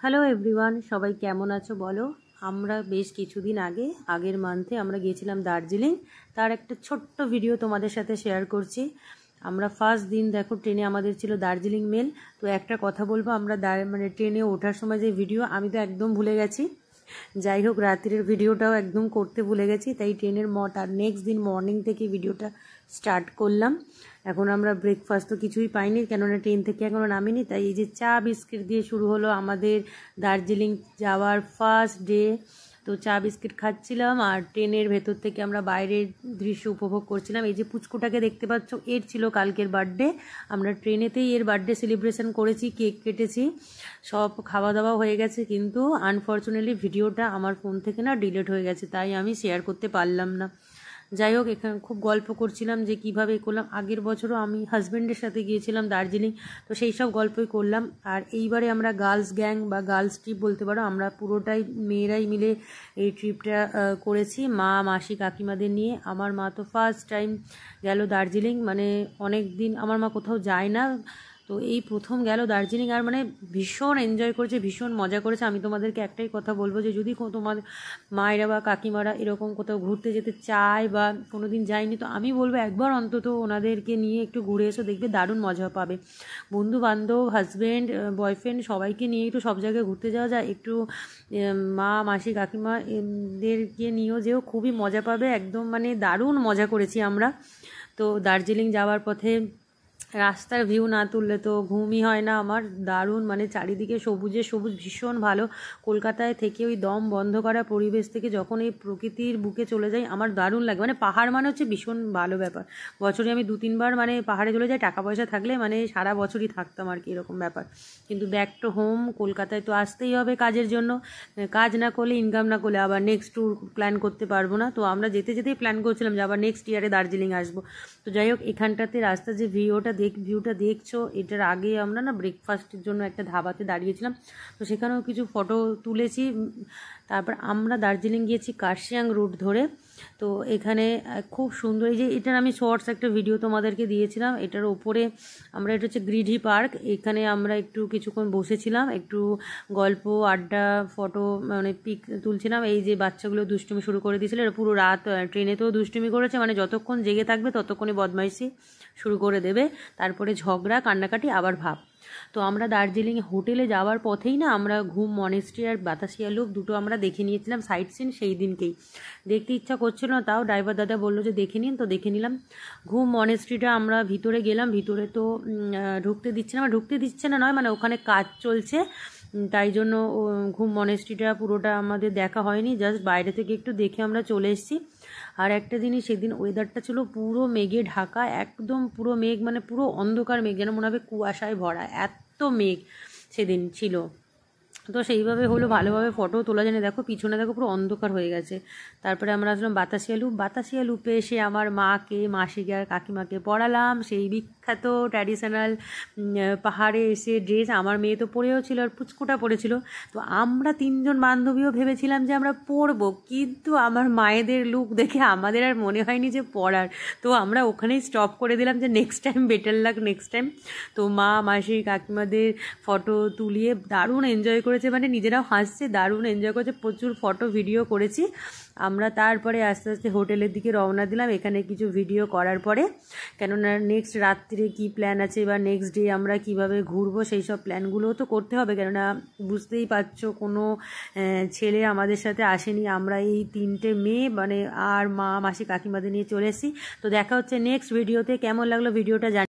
Hello everyone, সবাই কেমন আছো বলো। আমরা বেশ কিছুদিন আগের মান্থে আমরা গিয়েছিলাম দার্জিলিং। তার একটা ছোট্ট ভিডিও তোমাদের সাথে শেয়ার করছি। আমরা ফার্স্ট দিন দেখো ট্রেনে আমাদের ছিল দার্জিলিং মেল। তো একটা কথা বলবো, আমরা ট্রেনে ওঠার সময় যে ভিডিও আমি তো একদম ভুলে গেছি। যাই হোক, রাত্রের ভিডিওটাও একদম করতে ভুলে গেছি, তাই ট্রেনের তার নেক্সট দিন মর্নিং থেকে ভিডিওটা স্টার্ট করলাম। এখন আমরা ব্রেকফাস্ট তো কিছুই পাইনি, কেননা ট্রেন থেকে এখনও নামিনি। তাই এই যে চা বিস্কিট দিয়ে শুরু হলো আমাদের দার্জিলিং যাওয়ার ফার্স্ট ডে। তো চা বিস্কিট খাচ্ছিলাম আর ট্রেনের ভেতর থেকে আমরা বাইরের দৃশ্য উপভোগ করছিলাম। এই যে পুচকুটাকে দেখতে পাচ্ছ, এর ছিল কালকের বার্থডে। আমরা ট্রেনেতেই এর বার্থডে সেলিব্রেশন করেছি, কেক কেটেছি, সব খাওয়া দাওয়া হয়ে গেছে। কিন্তু আনফর্চুনেটলি ভিডিওটা আমার ফোন থেকে না ডিলিট হয়ে গেছে, তাই আমি শেয়ার করতে পারলাম না। যাই হোক, এখানে খুব গল্প করছিলাম যে কীভাবে করলাম। আগের বছরও আমি হাজব্যান্ডের সাথে গিয়েছিলাম দার্জিলিং, তো সেই সব গল্পই করলাম। আর এইবারে আমরা গার্লস গ্যাং বা গার্লস ট্রিপ বলতে পারো, আমরা পুরোটাই মেয়েরাই মিলে এই ট্রিপটা করেছি, মা মাসি কাকিমাদের নিয়ে। আমার মা তো ফার্স্ট টাইম গেল দার্জিলিং, মানে অনেক দিন আমার মা কোথাও যায় না, তো এই প্রথম গেল দার্জিলিং। আর মানে ভীষণ এনজয় করেছে, ভীষণ মজা করেছে। আমি তোমাদেরকে একটাই কথা বলবো যে যদি তোমাদের মায়েরা বা কাকিমারা এরকম কোথাও ঘুরতে যেতে চায় বা কোনো দিন যায়নি, তো আমি বলবো একবার অন্তত ওনাদেরকে নিয়ে একটু ঘুরে এসো, দেখবে দারুণ মজা পাবে। বন্ধু বান্ধব, হাজব্যান্ড, বয়ফ্রেন্ড সবাইকে নিয়ে একটু সব জায়গায় ঘুরতে যাওয়া যায়, একটু মা মাসি কাকিমা এদেরকে নিয়েও যেও, খুবই মজা পাবে একদম, মানে দারুণ মজা করেছি আমরা। তো দার্জিলিং যাওয়ার পথে রাস্তার ভিউ না তুললে তো ঘুমই হয় না আমার। দারুণ, মানে চারিদিকে সবুজে সবুজ, ভীষণ ভালো। কলকাতায় থেকে ওই দম বন্ধ করা পরিবেশ থেকে যখন এই প্রকৃতির বুকে চলে যাই, আমার দারুণ লাগে। মানে পাহাড় মানে হচ্ছে ভীষণ ভালো ব্যাপার। বছরে আমি 2-3 বার মানে পাহাড়ে চলে যাই, টাকা পয়সা থাকলে মানে সারা বছরই থাকতাম আর কি, এরকম ব্যাপার। কিন্তু ব্যাক টু হোম, কলকাতায় তো আসতেই হবে কাজের জন্য। কাজ না করলে, ইনকাম না করলে আবার নেক্সট ট্যুর প্ল্যান করতে পারবো না। তো আমরা যেতে যেতেই প্ল্যান করছিলাম যে আবার নেক্সট ইয়ারে দার্জিলিং আসবো। তো যাই হোক, এখানটাতে রাস্তার যে ভিউটা দেখছো, এটার আগে আমরা না ব্রেকফাস্টের জন্য একটা ধাবাতে দাঁড়িয়েছিলাম, তো সেখানেও কিছু ফটো তুলেছি। তারপর আমরা দার্জিলিং গিয়েছি কার্শিয়াং রুট ধরে। তো এখানে খুব সুন্দর, এই যে এটার আমি শর্টস একটা ভিডিও তোমাদেরকে দিয়েছিলাম, এটার ওপরে আমরা, এটা হচ্ছে গ্রিডি পার্ক। এখানে আমরা একটু কিছুক্ষণ বসেছিলাম, একটু গল্প আড্ডা, ফটো মানে পিক তুলছিলাম। এই যে বাচ্চাগুলো দুষ্টুমি শুরু করে দিয়েছিল, এটা পুরো রাত ট্রেনেতেও দুষ্টুমি করেছে, মানে যতক্ষণ জেগে থাকবে ততক্ষণই বদমাইশি শুরু করে দেবে, তারপরে ঝগড়া কান্নাকাটি আবার ভাব। তো আমরা দার্জিলিং হোটেলে যাওয়ার পথেই না আমরা ঘুম মনেস্ট্রি আর বাতাসিয়া লুপ দুটো আমরা দেখে নিয়েছিলাম সাইট সিন, সেই দিনকেই। দেখতে ইচ্ছা করছিল না, তাও ড্রাইভার দাদা বললো যে দেখে নিন, তো দেখে নিলাম। ঘুম মনেস্ট্রিটা আমরা ভিতরে গেলাম, ভিতরে তো ঢুকতে দিচ্ছে না নয়, মানে ওখানে কাজ চলছে, তাই জন্য ঘুম মনেস্ট্রিটা পুরোটা আমাদের দেখা হয়নি, জাস্ট বাইরে থেকে একটু দেখে আমরা চলে এসেছি। আর একটা জিনিস, সেদিন ওয়েদারটা ছিল পুরো মেঘে ঢাকা, একদম পুরো মেঘ, মানে পুরো অন্ধকার মেঘ, যেন মনে হবে কুয়াশায় ভরা, এত মেঘ সেদিন ছিল। তো সেইভাবে হলো, ভালোভাবে ফটো তোলা যায় না। দেখো পিছনে, দেখো পুরো অন্ধকার হয়ে গেছে। তারপরে আমরা আসলাম বাতাসিয়া লুপে এসে আমার মাকে, মাসিকে আর কাকিমাকে পড়ালাম সেই বিখ্যাত ট্র্যাডিশনাল পাহাড়ে এসে ড্রেস। আমার মেয়ে তো পরেও ছিল আর পুচকুটা পরেছিল। তো আমরা 3জন বান্ধবীও ভেবেছিলাম যে আমরা পরবো, কিন্তু আমার মায়েদের লুক দেখে আমাদের আর মনে হয়নি যে পরার। তো আমরা ওখানেই স্টপ করে দিলাম যে next time better luck, next time. তো মা মাসি কাকিমাদের ফটো তুলিয়ে দারুণ এনজয় করেছে, মানে নিজেরাও হাসছে, দারুণ এনজয় করেছে, প্রচুর ফটো ভিডিও করেছি আমরা। তারপরে আস্তে আস্তে হোটেলের দিকে রওনা দিলাম, এখানে কিছু ভিডিও করার পরে, কেননা নেক্সট রাত্রে কি প্ল্যান আছে বা নেক্সট ডে আমরা কিভাবে ঘুরবো সেই সব প্ল্যানগুলোও তো করতে হবে, কেননা বুঝতেই পারছো কোনো ছেলে আমাদের সাথে আসেনি, আমরা এই 3টে মেয়ে মানে আর মা মাসি কাকিমাদের নিয়ে চলে এসেছি। তো দেখা হচ্ছে নেক্সট ভিডিওতে। কেমন লাগলো ভিডিওটা